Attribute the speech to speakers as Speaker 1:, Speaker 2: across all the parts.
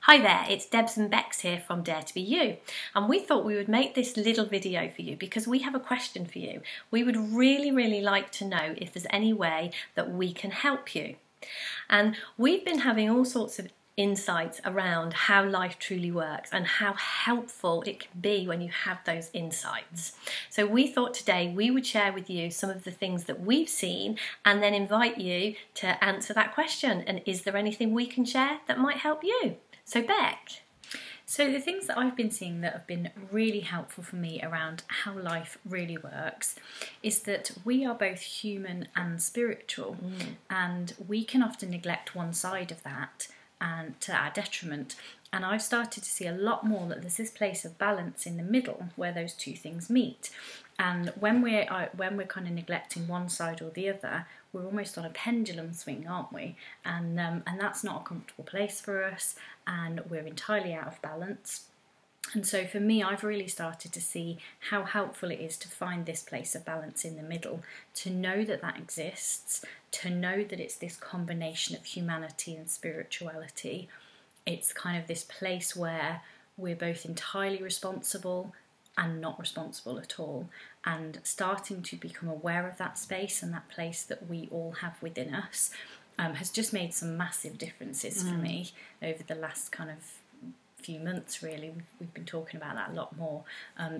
Speaker 1: Hi there, it's Deb Bec here from Dare to Be You, and we thought we would make this little video for you because we have a question for you. We would really like to know if there's any way that we can help you. And we've been having all sorts of insights around how life truly works and how helpful it can be when you have those insights. So we thought today we would share with you some of the things that we've seen and then invite you to answer that question. And is there anything we can share that might help you? So Bec.
Speaker 2: So the things that I've been seeing that have been really helpful for me around how life really works is that we are both human and spiritual, and we can often neglect one side of that and to our detriment. And I've started to see a lot more that there's this place of balance in the middle where those two things meet. And when we're kind of neglecting one side or the other, we're almost on a pendulum swing, aren't we? And that's not a comfortable place for us, and we're entirely out of balance. And so for me, I've really started to see how helpful it is to find this place of balance in the middle, to know that that exists, to know that it's this combination of humanity and spirituality. It's kind of this place where we're both entirely responsible and not responsible at all, and starting to become aware of that space and that place that we all have within us has just made some massive differences for me over the last kind of few months. Really, we've been talking about that a lot more,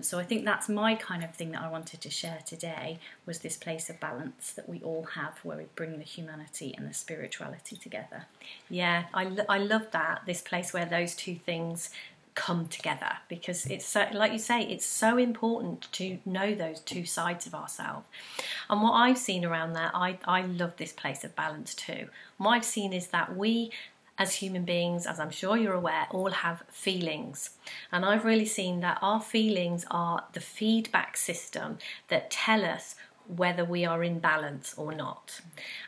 Speaker 2: so I think that's my kind of thing that I wanted to share today, was this place of balance that we all have where we bring the humanity and the spirituality together.
Speaker 1: Yeah, I love that, this place where those two things come together, because it's so, like you say, it's so important to know those two sides of ourselves. And what I've seen around that, I love this place of balance too. What I've seen is that we as human beings, as I'm sure you're aware, all have feelings. And I've really seen that our feelings are the feedback system that tell us whether we are in balance or not.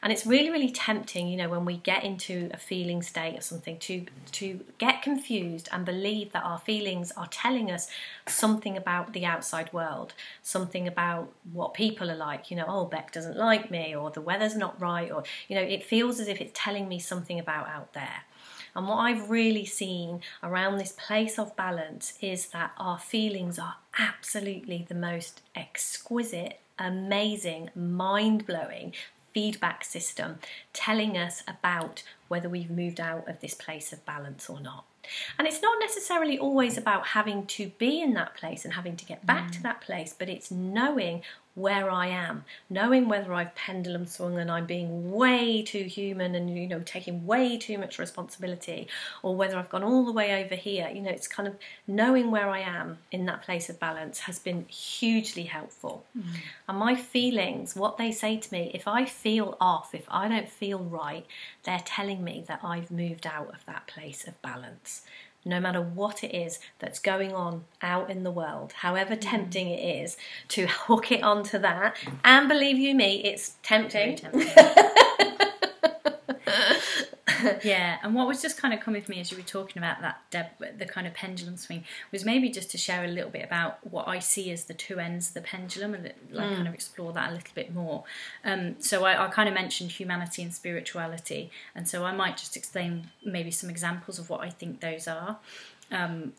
Speaker 1: And it's really tempting, you know, when we get into a feeling state or something, to get confused and believe that our feelings are telling us something about the outside world, something about what people are like. You know, oh, Bec doesn't like me, or the weather's not right, or, you know, it feels as if it's telling me something about out there. And what I've really seen around this place of balance is that our feelings are absolutely the most exquisite, amazing, mind-blowing feedback system telling us about whether we've moved out of this place of balance or not. And it's not necessarily always about having to be in that place and having to get back to that place, but it's knowing where I am, knowing whether I've pendulum swung and I'm being way too human and, you know, taking way too much responsibility, or whether I've gone all the way over here. You know, it's kind of knowing where I am in that place of balance has been hugely helpful. And my feelings, what they say to me, if I feel off, if I don't feel right, they're telling me that I've moved out of that place of balance. No matter what it is that's going on out in the world, however tempting it is to hook it onto that, and believe you me, it's tempting.
Speaker 2: Very tempting. Yeah, and what was just kind of coming with me as you were talking about that, Deb, the kind of pendulum swing, was maybe just to share a little bit about what I see as the two ends of the pendulum, and kind of explore that a little bit more. So I kind of mentioned humanity and spirituality, and so I might just explain maybe some examples of what I think those are.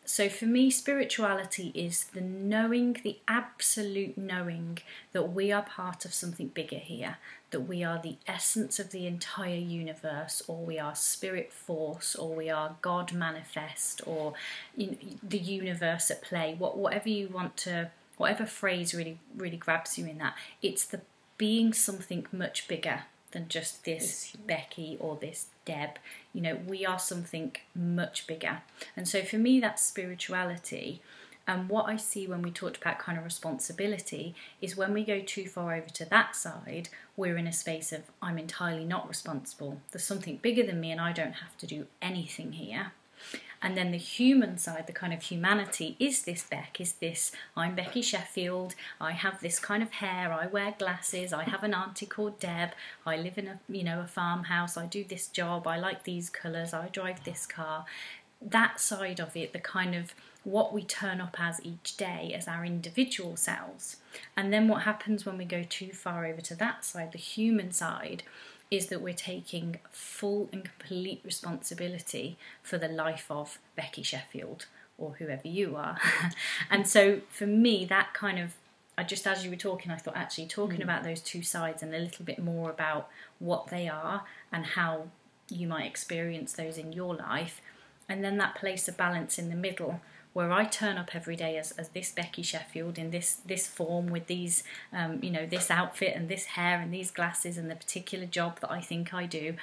Speaker 2: So for me, spirituality is the knowing, the absolute knowing that we are part of something bigger here, that we are the essence of the entire universe, or we are spirit force, or we are God manifest, or the universe at play, whatever you want to, whatever phrase really grabs you in that. It's the being something much bigger than just this Becky or this Deb. You know, we are something much bigger. And so for me, that's spirituality. And what I see when we talked about kind of responsibility is when we go too far over to that side, we're in a space of, I'm entirely not responsible. There's something bigger than me and I don't have to do anything here. And then the human side, the kind of humanity, is this Bec, is this, I'm Becky Sheffield, I have this kind of hair, I wear glasses, I have an auntie called Deb, I live in a farmhouse, I do this job, I like these colours, I drive this car. That side of it, the kind of what we turn up as each day as our individual selves. And then what happens when we go too far over to that side, the human side, is that we're taking full and complete responsibility for the life of Becky Sheffield, or whoever you are. And so for me, that kind of, I just, as you were talking, I thought actually talking about those two sides and a little bit more about what they are and how you might experience those in your life, and then that place of balance in the middle, where I turn up every day as this Becky Sheffield in this form with these, this outfit and this hair and these glasses and the particular job that I think I do.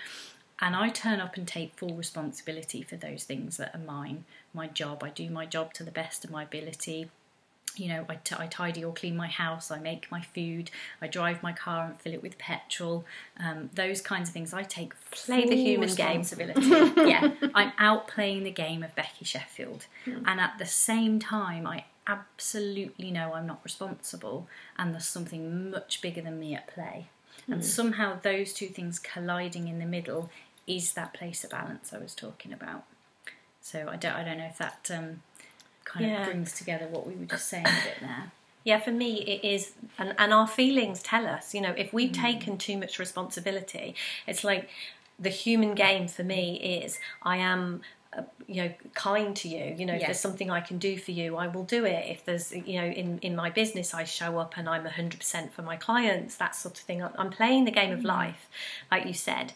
Speaker 2: And I turn up and take full responsibility for those things that are mine. My job, I do my job to the best of my ability. I tidy or clean my house, I make my food, I drive my car and fill it with petrol. Those kinds of things, I take
Speaker 1: Play the human
Speaker 2: responsibility. Yeah, I'm out playing the game of Becky Sheffield. And at the same time, I absolutely know I'm not responsible and there's something much bigger than me at play. And somehow those two things colliding in the middle is that place of balance I was talking about. So I don't know if that kind of brings together what we were just saying a bit there.
Speaker 1: Yeah, for me it is, and our feelings tell us, if we've taken too much responsibility, it's like the human game for me is I am kind to you, if there's something I can do for you, I will do it. If there's, in my business, I show up and I'm 100% for my clients, that sort of thing. I'm playing the game of life, like you said.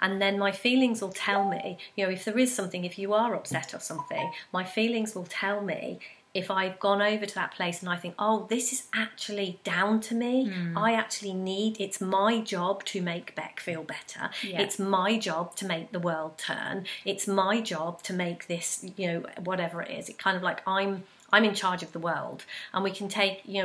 Speaker 1: And then my feelings will tell me, if there is something, if you are upset or something, my feelings will tell me if I've gone over to that place and I think, oh, this is actually down to me. I actually it's my job to make Bec feel better. Yeah. It's my job to make the world turn. It's my job to make this, whatever it is. It kind of like I'm in charge of the world, and we can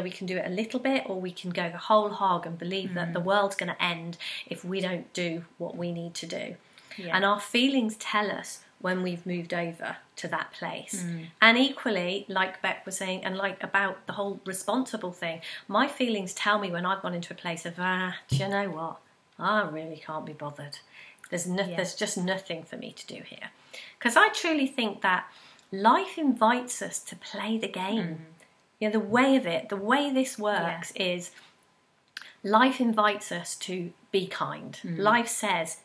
Speaker 1: we can do it a little bit, or we can go the whole hog and believe that the world's going to end if we don't do what we need to do. Yeah. And our feelings tell us when we've moved over to that place. And equally, like Bec was saying, and like about the whole responsible thing, my feelings tell me when I've gone into a place of, do you know what? I really can't be bothered. There's just nothing for me to do here. Because I truly think that life invites us to play the game. The way of it, the way this works is life invites us to be kind. Life says,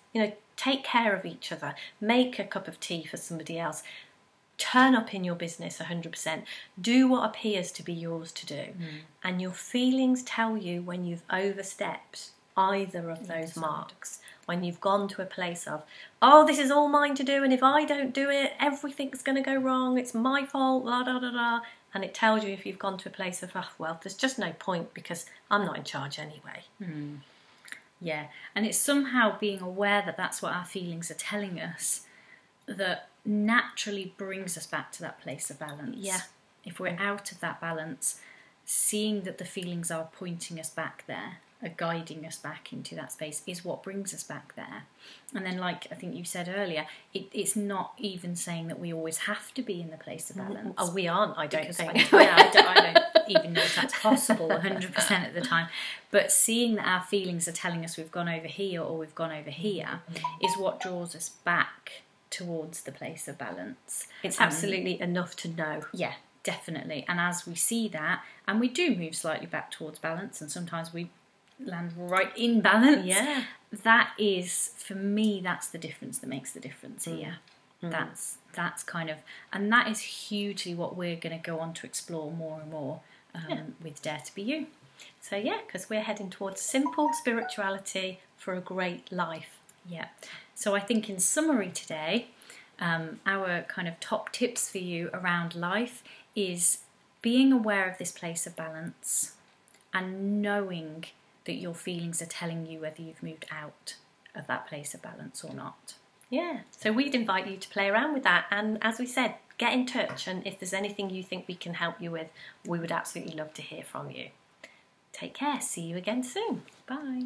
Speaker 1: take care of each other, make a cup of tea for somebody else, turn up in your business 100%, do what appears to be yours to do. And your feelings tell you when you've overstepped either of those marks. When you've gone to a place of, oh, this is all mine to do, and if I don't do it, everything's going to go wrong, it's my fault, la da da da. And it tells you if you've gone to a place of, oh, well, there's just no point because I'm not in charge anyway.
Speaker 2: Yeah, and it's somehow being aware that that's what our feelings are telling us that naturally brings us back to that place of balance.
Speaker 1: Yeah.
Speaker 2: If we're out of that balance, seeing that the feelings are pointing us back there, are guiding us back into that space, is what brings us back there. And then, like I think you said earlier, it's not even saying that we always have to be in the place of balance.
Speaker 1: Oh, we aren't, I don't think.
Speaker 2: I don't even know if that's possible 100% of the time. But seeing that our feelings are telling us we've gone over here or we've gone over here is what draws us back towards the place of balance.
Speaker 1: It's absolutely enough to know.
Speaker 2: Yeah, definitely. And as we see that, and we do move slightly back towards balance, and sometimes we land right in balance.
Speaker 1: Yeah.
Speaker 2: That is, for me, that's the difference that makes the difference here. That's kind of, and that is hugely what we're going to go on to explore more and more with Dare to Be You.
Speaker 1: So yeah, because we're heading towards simple spirituality for a great life.
Speaker 2: Yeah. So I think in summary today, our kind of top tips for you around life is being aware of this place of balance and knowing that your feelings are telling you whether you've moved out of that place of balance or not.
Speaker 1: Yeah, so we'd invite you to play around with that, and as we said, get in touch, and if there's anything you think we can help you with, we would absolutely love to hear from you. Take care, see you again soon.
Speaker 2: Bye.